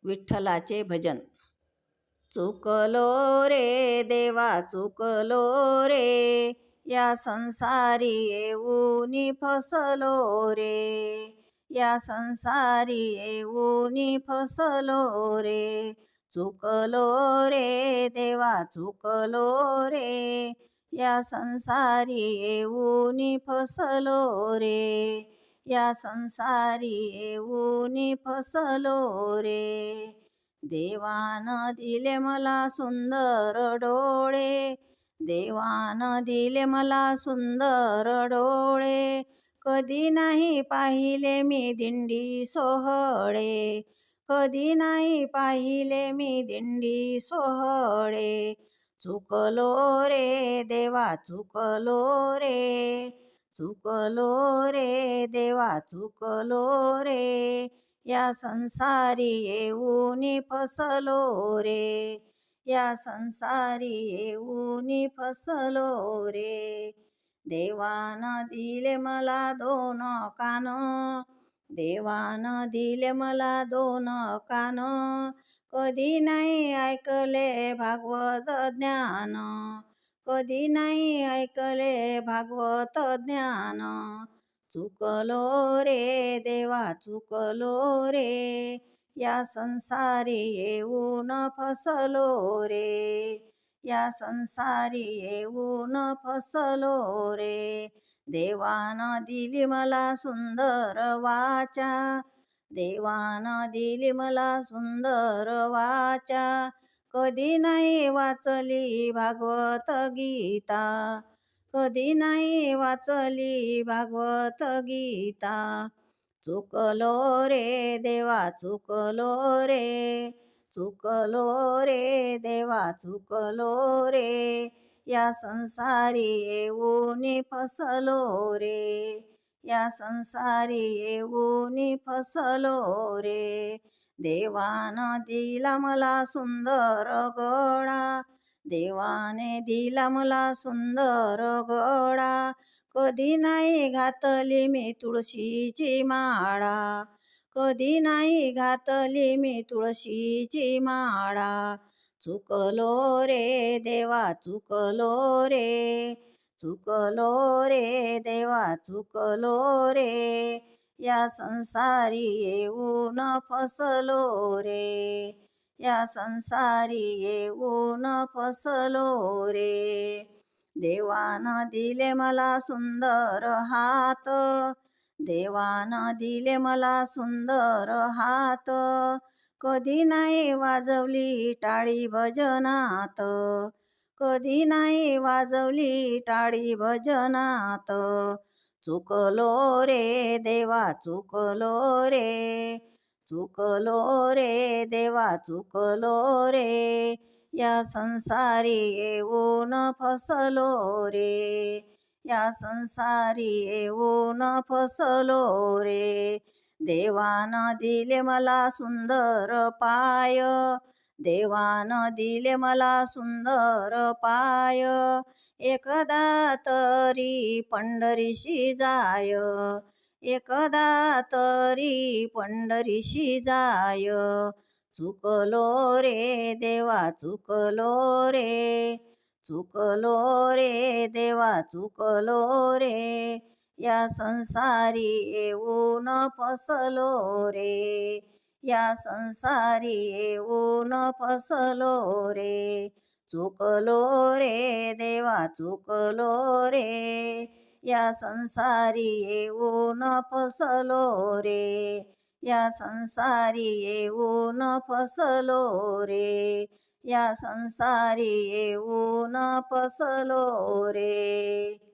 विठ्ठलाचे भजन. चुकलो रे देवा चुकलो रे, या संसारी येऊनी फसलो रे, या संसारी येऊनी फसलो रे. चुकलो रे देवा चुकलो रे, या संसारी येऊनी फसलो रे, या संसारी येऊनी फसलो रे. देवान दिले मला सुंदर डोळे, देवान दिले मला सुंदर डोळे, कधी नाही पाहिले मी दिंडी सोहळे, कधी नाही पाहिले मी दिंडी सोहळे. चुकलो रे देवा चुकलो रे, चुकलो रे देवा चुकलो रे, या संसारी येऊनी फसलो रे, या संसारी येऊनी फसलो रे. देवान दिले मला दोन कान, देवान दिले मला दोन कान, कधी नाही ऐकले भागवत ज्ञान, कधी नाही ऐकले भागवत ज्ञान. चुकलो रे देवा चुकलो रे, या संसारी येऊन फसलो रे, या संसारी येऊन फसलो रे. देवान दिली मला सुंदर वाचा, देवान दिली मला सुंदर वाचा, कधी नाही वाचली भागवत गीता, कधी नाही वाचली भागवत गीता. चुकलो रे देवा चुकलो रे, चुकलो रे देवा चुकलो रे, या संसारी येऊनी फसलो रे, या संसारी येऊनी फसलो रे. देवान दिला मला सुंदर गळा, देवाने दिला मला सुंदर गळा, कधी नाही घातली मी तुळशीची माळा, कधी नाही घातली मी तुळशीची माळा. चुकलो रे देवा चुकलो रे, चुकलो रे देवा चुकलो रे, या संसारी येऊन फसलो रे, या संसारी येऊन फसलो रे. देवान दिले मला सुंदर हात, देवान दिले मला सुंदर हात, कधी नाही वाजवली टाळी भजनात, कधी नाही वाजवली टाळी भजनात. चुकलो रे देवा चुकलो रे, चुकलो रे देवा चुकलो रे, या संसारी येऊन फसलो रे, या संसारी येऊन फसलो रे. देवान दिले मला सुंदर पाय, देवान दिले मला सुंदर पाय, एकदा तरी पंढरीशी जाय, एकदा तरी पंढरीशी जाय. चुकलो रे देवा चुकलो रे, चुकलो रे देवा चुकलो रे, या संसारी येऊन फसलो रे, या संसारी येऊन फसलो रे. चुकलो रे देवा चुकलो रे, या संसारी येऊन फसलो रे, या संसारी येऊन फसलो रे, या संसारी येऊन फसलो रे.